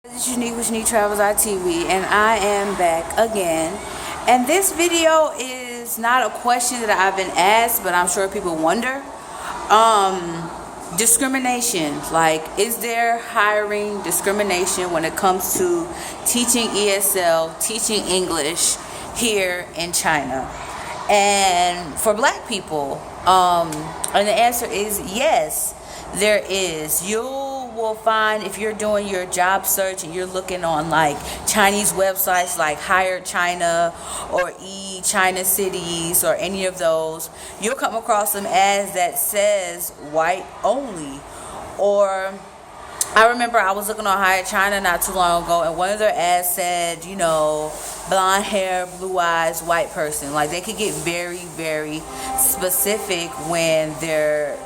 This is Unique with Unique Travels ITV, and I am back again. And this video is not a question that I've been asked, but I'm sure people wonder. Discrimination. Like, is there hiring discrimination when it comes to teaching ESL, teaching English here in China? And for black people, and the answer is yes, there is. You will find, if you're doing your job search and you're looking on like Chinese websites like Hire China or China Cities or any of those, you'll come across some ads that says white only. Or I remember I was looking on Hire China not too long ago, and one of their ads said, blonde hair, blue eyes, white person. Like, they could get very, very specific when they're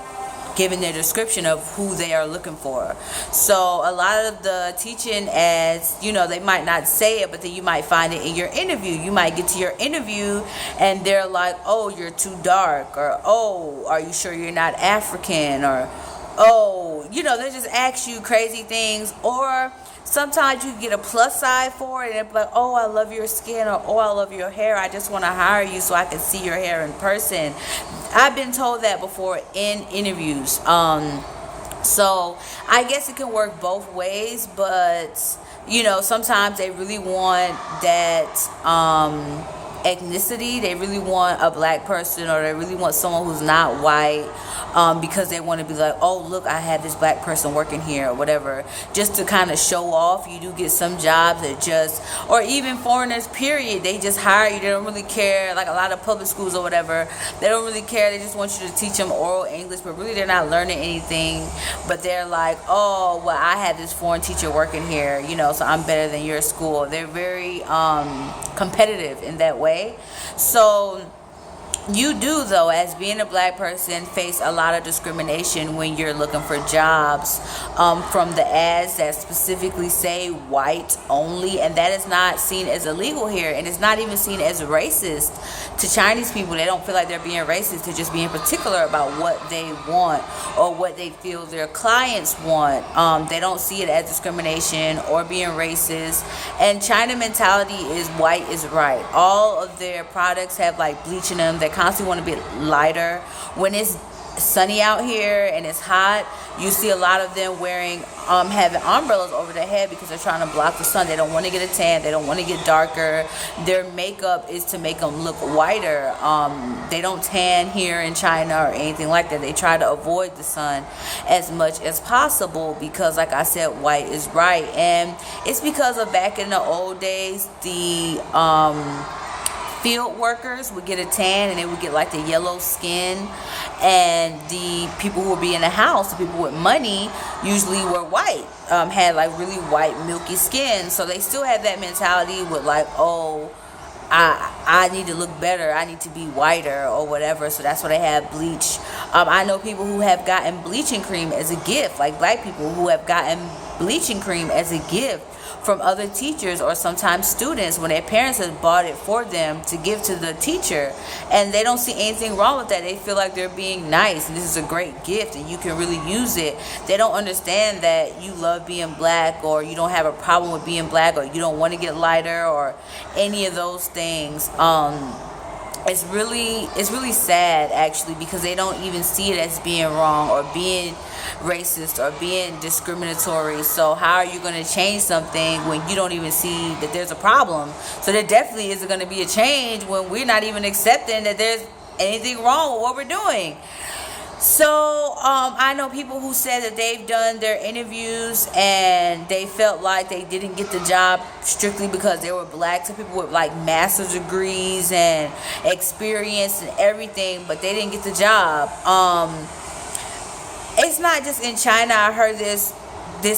giving their description of who they are looking for. So a lot of the teaching ads, they might not say it, but then you might find it in your interview. You might get to your interview and they're like, oh, you're too dark, or oh, are you sure you're not African, or oh, they just ask you crazy things. Or sometimes you get a plus side for it, and it's like, oh, I love your skin, or oh, I love your hair. I just want to hire you so I can see your hair in person. I've been told that before in interviews. So I guess it can work both ways, but sometimes they really want that ethnicity. They really want a black person, or they really want someone who's not white, because they want to be like, oh, look, I have this black person working here, or whatever, just to kind of show off. You do get some jobs that just, or even foreigners, period, they just hire you. They don't really care. Like a lot of public schools or whatever, they don't really care. They just want you to teach them oral English, but really they're not learning anything. But they're like, oh, well, I have this foreign teacher working here, so I'm better than your school. They're very competitive in that way. So you do, though, as being a black person, face a lot of discrimination when you're looking for jobs, from the ads that specifically say white only, and that is not seen as illegal here, and it's not even seen as racist to Chinese people. They don't feel like they're being racist. They're just being particular about what they want or what they feel their clients want. They don't see it as discrimination or being racist. And China mentality is white is right. All of their products have like bleach in them. They constantly want to be lighter. When it's sunny out here and it's hot, you see a lot of them wearing having umbrellas over their head because they're trying to block the sun. They don't want to get a tan. They don't want to get darker. Their makeup is to make them look whiter. They don't tan here in China or anything like that. They try to avoid the sun as much as possible because, like I said, white is right. And it's because of back in the old days, the field workers would get a tan and they would get like the yellow skin, and the people who would be in the house, the people with money, usually were white, had like really white milky skin. So they still have that mentality with like, oh, I need to look better, I need to be whiter or whatever. So that's why they have bleach. I know people who have gotten bleaching cream as a gift, like black people who have gotten bleaching cream as a gift from other teachers or sometimes students when their parents have bought it for them to give to the teacher, and they don't see anything wrong with that. They feel like they're being nice and this is a great gift and you can really use it. They don't understand that you love being black, or you don't have a problem with being black, or you don't want to get lighter or any of those things. It's really sad, actually, because they don't even see it as being wrong or being racist or being discriminatory. So how are you going to change something when you don't even see that there's a problem? So there definitely isn't going to be a change when we're not even accepting that there's anything wrong with what we're doing. So I know people who said that they've done their interviews and they felt like they didn't get the job strictly because they were black. Some people with like master's degrees and experience and everything, but they didn't get the job. It's not just in China. I heard this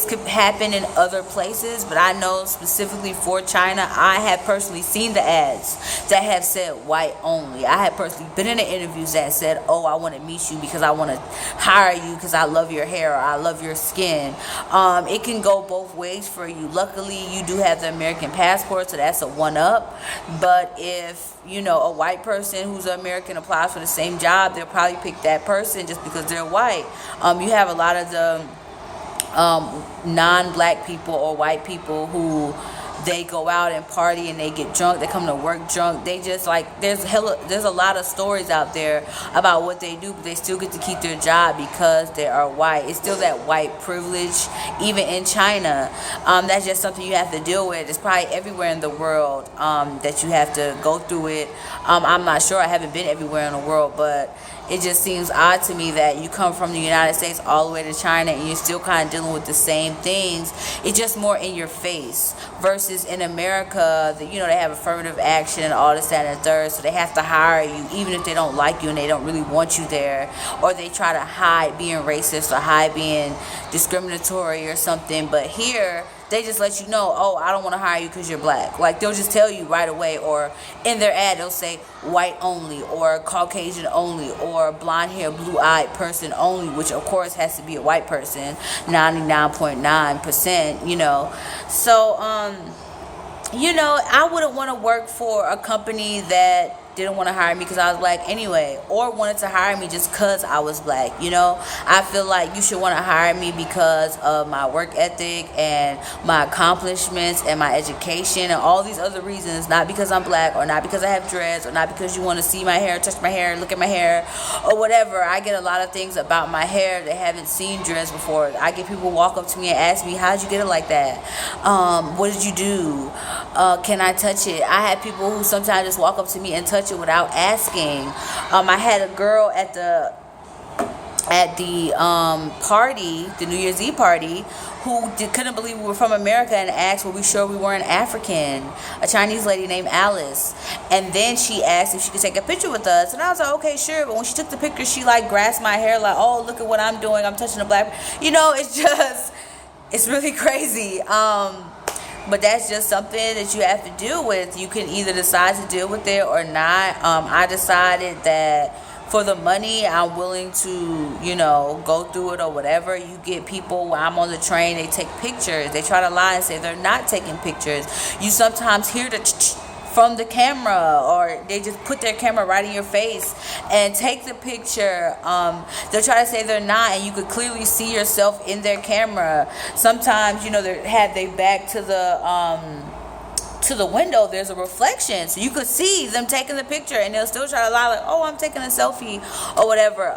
could happen in other places, but I know specifically for China, I have personally seen the ads that have said white only. I have personally been in the interviews that said, oh, I want to meet you because I want to hire you because I love your hair or I love your skin. It can go both ways for you. Luckily, you do have the American passport, so that's a one-up. But if a white person who's an American applies for the same job, they'll probably pick that person just because they're white. You have a lot of the non-black people or white people who they go out and party and they get drunk, they come to work drunk, they just like there's a lot of stories out there about what they do, but they still get to keep their job because they are white. It's still that white privilege even in China. That's just something you have to deal with. It's probably everywhere in the world that you have to go through it. I'm not sure, I haven't been everywhere in the world, but it just seems odd to me that you come from the United States all the way to China and you're still kind of dealing with the same things. It's just more in your face. Versus in America, they have affirmative action and all this, that, and the third, so they have to hire you even if they don't like you and they don't really want you there. Or they try to hide being racist or hide being discriminatory or something. But here, they just let you know, oh, I don't want to hire you because you're black. Like, they'll just tell you right away. Or in their ad, they'll say white only or Caucasian only or blonde hair, blue-eyed person only, which of course has to be a white person, 99.9%, So, I wouldn't want to work for a company that didn't want to hire me because I was black anyway, or wanted to hire me just because I was black. I feel like you should want to hire me because of my work ethic and my accomplishments and my education and all these other reasons, not because I'm black or not because I have dreads or not because you want to see my hair, touch my hair, look at my hair or whatever. I get a lot of things about my hair they haven't seen dreads before. I get people walk up to me and ask me, how'd you get it like that? What did you do? Can I touch it? I had people who sometimes just walk up to me and touch it without asking. I had a girl at the party, the New Year's Eve party, who couldn't believe we were from America and asked, were we sure we weren't African? A Chinese lady named Alice. And then she asked if she could take a picture with us. And I was like, okay, sure. But when she took the picture, she like grasped my hair like, oh, look at what I'm doing. I'm touching a black. It's really crazy. But that's just something that you have to deal with. You can either decide to deal with it or not. I decided that for the money, I'm willing to, go through it or whatever. You get people, while I'm on the train, they take pictures. They try to lie and say they're not taking pictures. You sometimes hear the from the camera, or they just put their camera right in your face and take the picture. They'll try to say they're not, and you could clearly see yourself in their camera. Sometimes, they have their back to the window, there's a reflection, so you could see them taking the picture, and they'll still try to lie like, oh, I'm taking a selfie or whatever.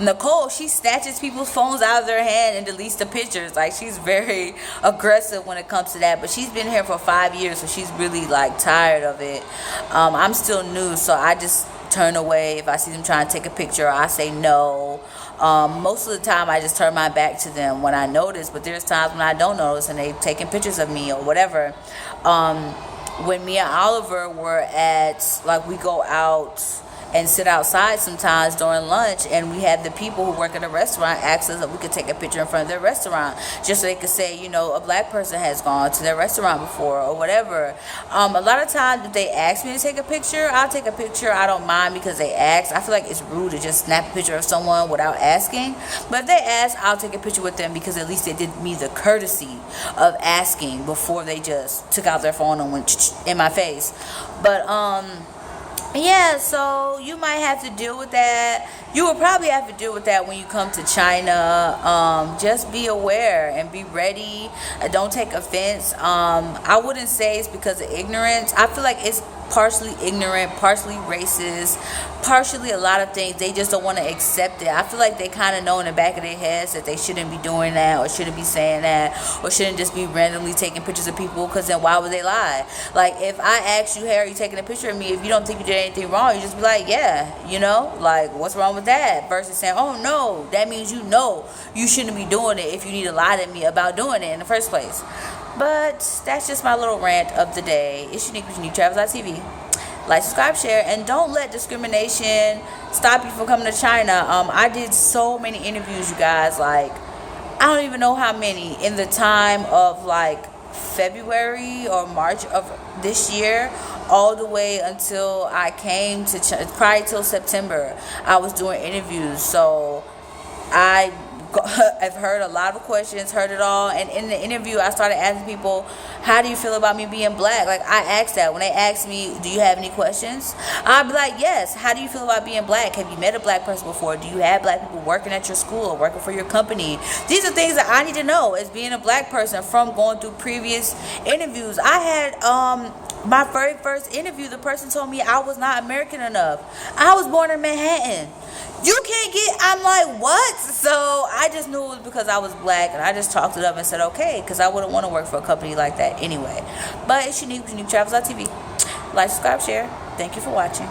Nicole, she snatches people's phones out of their hand and deletes the pictures. Like, she's very aggressive when it comes to that, but she's been here for 5 years, so she's really like tired of it. I'm still new, so I just turn away if I see them trying to take a picture. I say no. Most of the time I just turn my back to them when I notice, but there's times when I don't notice and they've taken pictures of me or whatever. When me and Oliver were we go out and sit outside sometimes during lunch, and we had the people who work at a restaurant ask us if we could take a picture in front of their restaurant, just so they could say, a black person has gone to their restaurant before or whatever. A lot of times if they ask me to take a picture, I'll take a picture. I don't mind because they ask. I feel like it's rude to just snap a picture of someone without asking, but if they ask, I'll take a picture with them because at least they did me the courtesy of asking before they just took out their phone and went in my face. But yeah, so you might have to deal with that. You will probably have to deal with that when you come to China. Just be aware and be ready. Don't take offense. I wouldn't say it's because of ignorance. I feel like it's partially ignorant, partially racist, partially a lot of things. They just don't want to accept it. I feel like they kind of know in the back of their heads that they shouldn't be doing that, or shouldn't be saying that, or shouldn't just be randomly taking pictures of people, because then why would they lie? Like, if I ask you, hey, are you taking a picture of me? If you don't think you did anything wrong, you just be like, yeah, like, what's wrong with that? Versus saying, oh no, that means you shouldn't be doing it if you need to lie to me about doing it in the first place. But that's just my little rant of the day. It's Unique with Unique Travels.tv. Like, subscribe, share, and don't let discrimination stop you from coming to China. I did so many interviews, you guys. Like, I don't even know how many in the time of like February or March of this year, all the way until I came to China, probably till September. I was doing interviews, so I I've heard a lot of questions, heard it all, and in the interview I started asking people, how do you feel about me being black? Like, I asked that when they asked me, do you have any questions, I'd be like, yes. How do you feel about being black? Have you met a black person before? Do you have black people working at your school or working for your company? These are things that I need to know as being a black person from going through previous interviews. I had my very first interview, the person told me I was not American enough. I was born in Manhattan. You can't get, I'm like, what? So I just knew it was because I was black, and I just talked it up and said okay, because I wouldn't want to work for a company like that anyway. But it's Unique Travels TV. Like, subscribe, share. Thank you for watching.